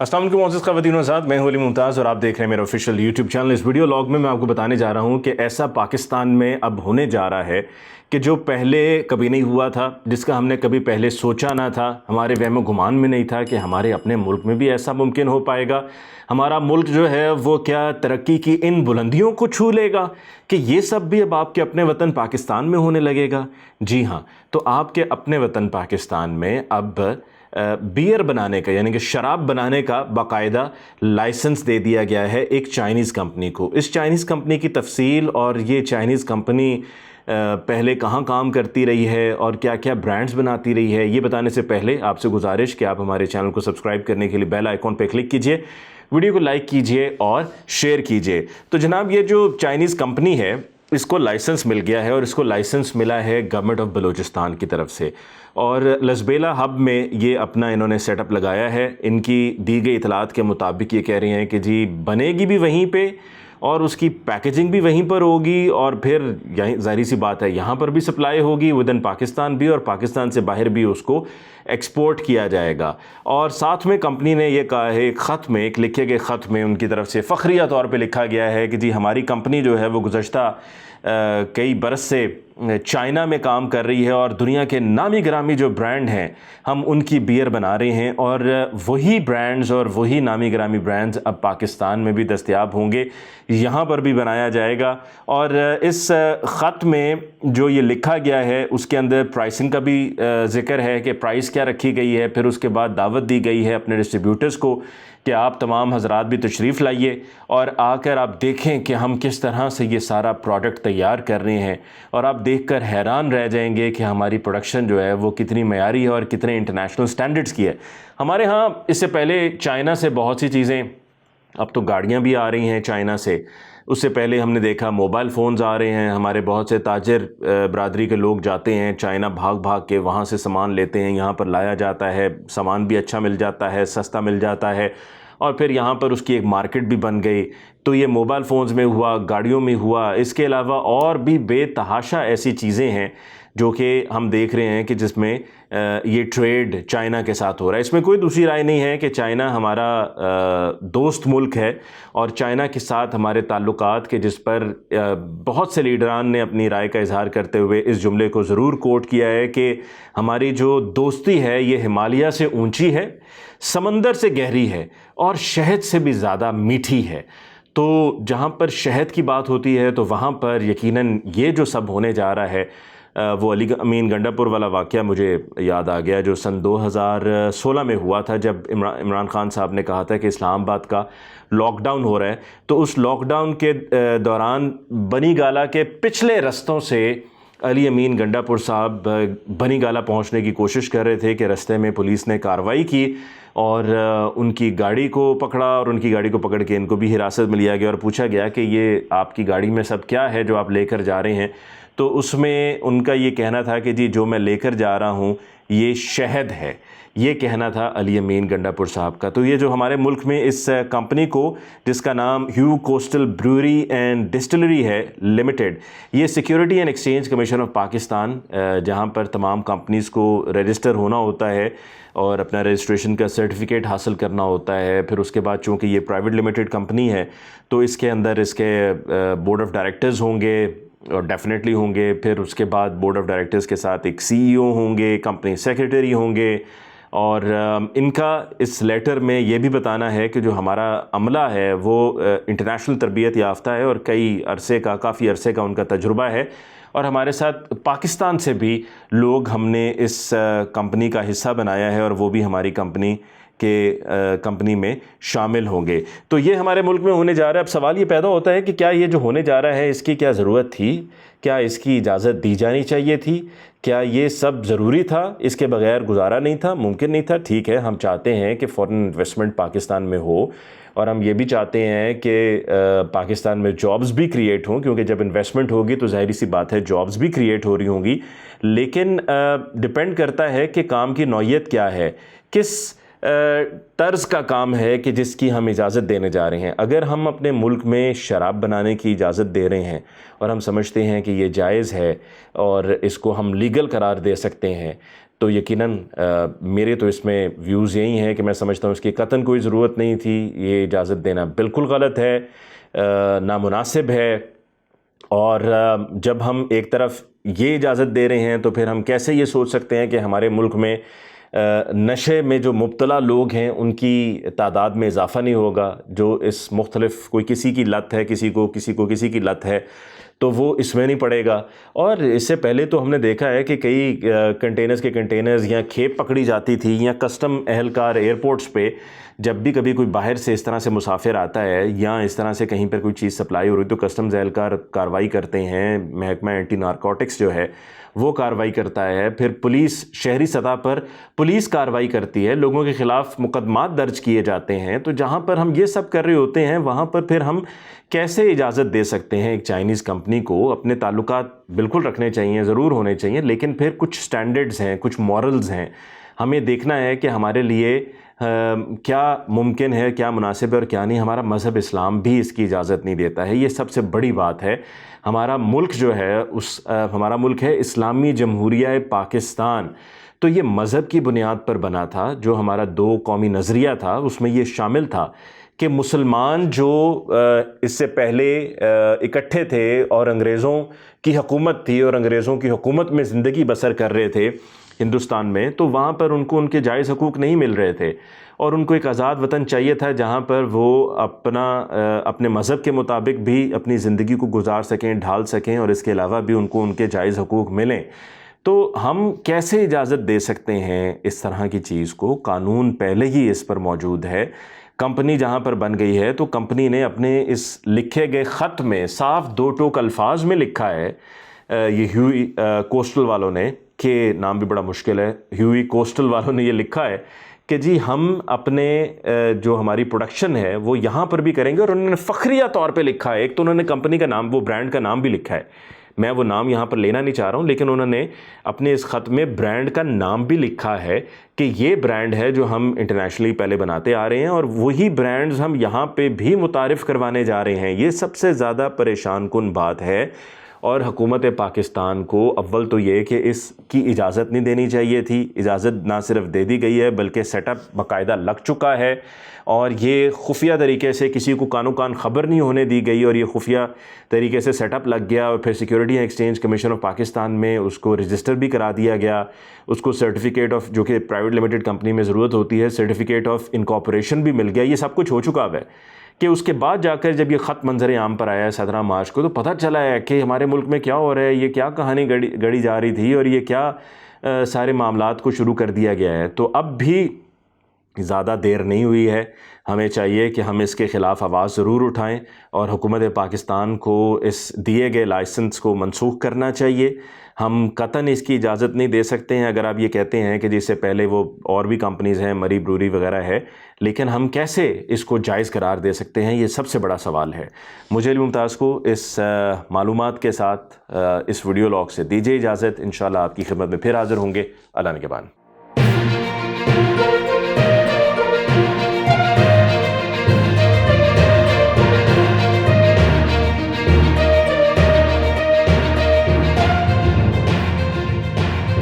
अस्सलाम वालेकुम मोअज़्ज़ज़ ख़वातीन व हज़रात, मैं हूं अली मुमताज़ और आप देख रहे हैं मेरा ऑफिशियल यूट्यूब चैनल। इस वीडियो लॉग में मैं आपको बताने जा रहा हूं कि ऐसा पाकिस्तान में अब होने जा रहा है कि जो पहले कभी नहीं हुआ था, जिसका हमने कभी पहले सोचा ना था, हमारे वहम गुमान में नहीं था कि हमारे अपने मुल्क में भी ऐसा मुमकिन हो पाएगा। हमारा मुल्क जो है वो क्या तरक्की की इन बुलंदियों को छू लेगा कि ये सब भी अब आपके अपने वतन पाकिस्तान में होने लगेगा। जी हाँ, तो आपके अपने वतन पाकिस्तान में अब बियर बनाने का यानी कि शराब बनाने का बाकायदा लाइसेंस दे दिया गया है एक चाइनीज़ कंपनी को। इस चाइनीज़ कंपनी की तफसील और ये चाइनीज़ कंपनी पहले कहाँ काम करती रही है और क्या क्या ब्रांड्स बनाती रही है, ये बताने से पहले आपसे गुजारिश कि आप हमारे चैनल को सब्सक्राइब करने के लिए बेल आइकॉन पर क्लिक कीजिए, वीडियो को लाइक कीजिए और शेयर कीजिए। तो जनाब, ये जो चाइनीज़ कंपनी है इसको लाइसेंस मिल गया है और इसको लाइसेंस मिला है गवर्नमेंट ऑफ बलूचिस्तान की तरफ से, और लसबेला हब में ये अपना इन्होंने सेटअप लगाया है। इनकी दी गई इतलात के मुताबिक ये कह रही हैं कि जी बनेगी भी वहीं पे और उसकी पैकेजिंग भी वहीं पर होगी, और फिर यहीं ज़ाहिर सी बात है यहाँ पर भी सप्लाई होगी विद इन पाकिस्तान भी, और पाकिस्तान से बाहर भी उसको एक्सपोर्ट किया जाएगा। और साथ में कंपनी ने ये कहा है, एक ख़त में, एक लिखे गए ख़त में उनकी तरफ से फ़ख्रिया तौर पे लिखा गया है कि जी हमारी कंपनी जो है वो गुज़श्ता कई बरस से चाइना में काम कर रही है और दुनिया के नामी गिरामी जो ब्रांड हैं हम उनकी बियर बना रहे हैं, और वही ब्रांड्स और वही नामी गिरामी ब्रांड्स अब पाकिस्तान में भी दस्तयाब होंगे, यहाँ पर भी बनाया जाएगा। और इस ख़त में जो ये लिखा गया है उसके अंदर प्राइसिंग का भी ज़िक्र है कि प्राइस क्या रखी गई है। फिर उसके बाद दावत दी गई है अपने डिस्ट्रीब्यूटर्स को कि आप तमाम हजरात भी तशरीफ़ लाइए और आकर आप देखें कि हम किस तरह से ये सारा प्रोडक्ट तैयार कर रहे हैं, और आप देखकर हैरान रह जाएंगे कि हमारी प्रोडक्शन जो है वो कितनी मयारी है और कितने इंटरनेशनल स्टैंडर्ड्स की है। हमारे यहाँ इससे पहले चाइना से बहुत सी चीज़ें, अब तो गाड़ियाँ भी आ रही हैं चाइना से, उससे पहले हमने देखा मोबाइल फ़ोन्स आ रहे हैं। हमारे बहुत से ताजर बरादरी के लोग जाते हैं चाइना, भाग भाग के वहाँ से सामान लेते हैं, यहाँ पर लाया जाता है, सामान भी अच्छा मिल जाता है, सस्ता मिल जाता है, और फिर यहाँ पर उसकी एक मार्केट भी बन गई। तो ये मोबाइल फ़ोन्स में हुआ, गाड़ियों में हुआ, इसके अलावा और भी बेतहाशा ऐसी चीज़ें हैं जो कि हम देख रहे हैं कि जिसमें ये ट्रेड चाइना के साथ हो रहा है। इसमें कोई दूसरी राय नहीं है कि चाइना हमारा दोस्त मुल्क है और चाइना के साथ हमारे ताल्लुकात के, जिस पर बहुत से लीडरान ने अपनी राय का इजहार करते हुए इस जुमले को ज़रूर कोट किया है कि हमारी जो दोस्ती है ये हिमालय से ऊंची है, समंदर से गहरी है और शहद से भी ज़्यादा मीठी है। तो जहाँ पर शहद की बात होती है तो वहाँ पर यकीनन ये जो सब होने जा रहा है, वो अली अमीन गंडापुर वाला वाक़या मुझे याद आ गया जो सन 2016 में हुआ था, जब इमरान खान साहब ने कहा था कि इस्लामाबाद का लॉकडाउन हो रहा है। तो उस लॉकडाउन के दौरान बनी गाला के पिछले रस्तों से अली अमीन गंडापुर साहब बनी गाला पहुंचने की कोशिश कर रहे थे कि रास्ते में पुलिस ने कार्रवाई की और उनकी गाड़ी को पकड़ा, और उनकी गाड़ी को पकड़ के इनको भी हिरासत में लिया गया और पूछा गया कि ये आपकी गाड़ी में सब क्या है जो आप लेकर जा रहे हैं। तो उसमें उनका ये कहना था कि जी जो मैं लेकर जा रहा हूँ ये शहद है, ये कहना था अली अमीन गंडापुर साहब का। तो ये जो हमारे मुल्क में इस कंपनी को, जिसका नाम ह्यू कोस्टल ब्रूअरी एंड डिस्टिलरी है लिमिटेड, ये security and exchange commission of Pakistan, जहाँ पर तमाम कंपनीज़ को रजिस्टर होना होता है और अपना रजिस्ट्रेशन का सर्टिफिकेट हासिल करना होता है। फिर उसके बाद चूँकि ये प्राइवेट लिमिटेड कंपनी है तो इसके अंदर इसके बोर्ड ऑफ डायरेक्टर्स होंगे और डेफिनेटली होंगे। फिर उसके बाद बोर्ड ऑफ डायरेक्टर्स के साथ एक सीईओ होंगे, कंपनी सेक्रेटरी होंगे, और इनका इस लेटर में ये भी बताना है कि जो हमारा अमला है वो इंटरनेशनल तरबियत याफ्ता है और काफ़ी अरसे का उनका तजुर्बा है, और हमारे साथ पाकिस्तान से भी लोग हमने इस कंपनी का हिस्सा बनाया है और वो भी हमारी कंपनी में शामिल होंगे। तो ये हमारे मुल्क में होने जा रहा है। अब सवाल ये पैदा होता है कि क्या ये जो होने जा रहा है इसकी क्या ज़रूरत थी, क्या इसकी इजाज़त दी जानी चाहिए थी, क्या ये सब ज़रूरी था, इसके बगैर गुजारा नहीं था, मुमकिन नहीं था। ठीक है, हम चाहते हैं कि फ़ॉरेन इन्वेस्टमेंट पाकिस्तान में हो, और हम ये भी चाहते हैं कि पाकिस्तान में जॉब्स भी क्रिएट हों, क्योंकि जब इन्वेस्टमेंट होगी तो ज़ाहिर सी बात है जॉब्स भी क्रिएट हो रही होंगी। लेकिन डिपेंड करता है कि काम की नौइयत क्या है, किस तर्ज़ का काम है कि जिसकी हम इजाज़त देने जा रहे हैं। अगर हम अपने मुल्क में शराब बनाने की इजाज़त दे रहे हैं और हम समझते हैं कि ये जायज़ है और इसको हम लीगल करार दे सकते हैं, तो यकीनन मेरे तो इसमें व्यूज़ यही हैं कि मैं समझता हूँ इसकी कतन कोई ज़रूरत नहीं थी। ये इजाज़त देना बिल्कुल गलत है, नामुनासिब है। और जब हम एक तरफ ये इजाज़त दे रहे हैं तो फिर हम कैसे ये सोच सकते हैं कि हमारे मुल्क में नशे में जो मुब्तला लोग हैं उनकी तादाद में इजाफ़ा नहीं होगा। जो इस मुख्तलिफ, कोई किसी की लत है, किसी को किसी की लत है, तो वो इसमें नहीं पड़ेगा। और इससे पहले तो हमने देखा है कि कई कंटेनर्स के कंटेनर्स या खेप पकड़ी जाती थी, या कस्टम एहलकार एयरपोर्ट्स पे जब भी कभी कोई बाहर से इस तरह से मुसाफिर आता है या इस तरह से कहीं पर कोई चीज़ सप्लाई हो रही तो कस्टम्स एहलकार कार्रवाई करते हैं। महकमा एंटी नारकोटिक्स जो है वो कार्रवाई करता है। फिर पुलिस शहरी सतह पर पुलिस कार्रवाई करती है, लोगों के ख़िलाफ़ मुकदमात दर्ज किए जाते हैं। तो जहाँ पर हम ये सब कर रहे होते हैं वहाँ पर फिर हम कैसे इजाज़त दे सकते हैं एक चाइनीज़ कंपनी को? अपने ताल्लुकात बिल्कुल रखने चाहिए, ज़रूर होने चाहिए, लेकिन फिर कुछ स्टैंडर्ड्स हैं, कुछ मॉरल्स हैं। हमें देखना है कि हमारे लिए क्या मुमकिन है, क्या मुनासिब है और क्या नहीं। हमारा मज़हब इस्लाम भी इसकी इजाज़त नहीं देता है। ये सबसे बड़ी बात है। हमारा मुल्क जो है हमारा मुल्क है इस्लामी जमहूरिया पाकिस्तान। तो ये मज़हब की बुनियाद पर बना था। जो हमारा 2 कौमी नज़रिया था उसमें ये शामिल था कि मुसलमान जो इससे पहले इकट्ठे थे और अंग्रेज़ों की हुकूमत थी और अंग्रेज़ों की हुकूमत में ज़िंदगी बसर कर रहे थे हिंदुस्तान में, तो वहाँ पर उनको उनके जायज़ हकूक़ नहीं मिल रहे थे और उनको एक आज़ाद वतन चाहिए था जहाँ पर वो अपने मज़हब के मुताबिक भी अपनी ज़िंदगी को गुजार सकें, ढाल सकें और इसके अलावा भी उनको उनके जायज़ हकूक़ मिलें। तो हम कैसे इजाज़त दे सकते हैं इस तरह की चीज़ को? कानून पहले ही इस पर मौजूद है। कंपनी जहाँ पर बन गई है तो कंपनी ने अपने इस लिखे गए ख़त में साफ 2 टोक अल्फाज में लिखा है, ये ह्यूई कोस्टल वालों ने, के नाम भी बड़ा मुश्किल है, ह्यूई कोस्टल वालों ने ये लिखा है कि जी हम अपने जो हमारी प्रोडक्शन है वो यहाँ पर भी करेंगे। और उन्होंने फ़ख्रिया तौर पे लिखा है, एक तो उन्होंने कंपनी का नाम, वो ब्रांड का नाम भी लिखा है, मैं वो नाम यहाँ पर लेना नहीं चाह रहा हूँ, लेकिन उन्होंने अपने इस ख़त में ब्रांड का नाम भी लिखा है कि ये ब्रांड है जो हम इंटरनेशनली पहले बनाते आ रहे हैं और वही ब्रांड्स हम यहाँ पे भी मुतारिफ़ करवाने जा रहे हैं। ये सबसे ज़्यादा परेशान कुन बात है। और हुकूमत पाकिस्तान को अव्वल तो ये कि इसकी इजाज़त नहीं देनी चाहिए थी। इजाज़त ना सिर्फ दे दी गई है बल्कि सेटअप बाकायदा लग चुका है और ये खुफिया तरीके से किसी को कानो कान ख़बर नहीं होने दी गई और ये खुफिया तरीके से सेटअप लग गया और फिर security and exchange commission of Pakistan में उसको रजिस्टर भी करा दिया गया। उसको सर्टिफिकेट ऑफ, जो कि प्राइवेट लिमिटेड कंपनी में ज़रूरत होती है, सर्टिफिकेट ऑफ इनकॉर्पोरेशन भी मिल गया। ये सब कुछ हो चुका है कि उसके बाद जाकर जब ये ख़त मंजर आम पर आया है 17 मार्च को, तो पता चला है कि हमारे मुल्क में क्या हो रहा है, ये क्या कहानी गढ़ी जा रही थी और ये क्या सारे मामलात को शुरू कर दिया गया है। तो अब भी ज़्यादा देर नहीं हुई है, हमें चाहिए कि हम इसके ख़िलाफ़ आवाज़ ज़रूर उठाएं और हुकूमत पाकिस्तान को इस दिए गए लाइसेंस को मनसूख करना चाहिए। हम कतन इसकी इजाज़त नहीं दे सकते हैं। अगर आप ये कहते हैं कि जिससे पहले वो और भी कंपनीज़ हैं, मरी ब्रूरी वगैरह है, लेकिन हम कैसे इसको जायज़ करार दे सकते हैं, ये सबसे बड़ा सवाल है। मुझे अली मुमताज़ को इस मालूमात के साथ इस वीडियो लॉग से दीजिए इजाज़त। इंशाल्लाह आपकी खिदमत में फिर हाज़िर होंगे। अल्लाह ने के बाद।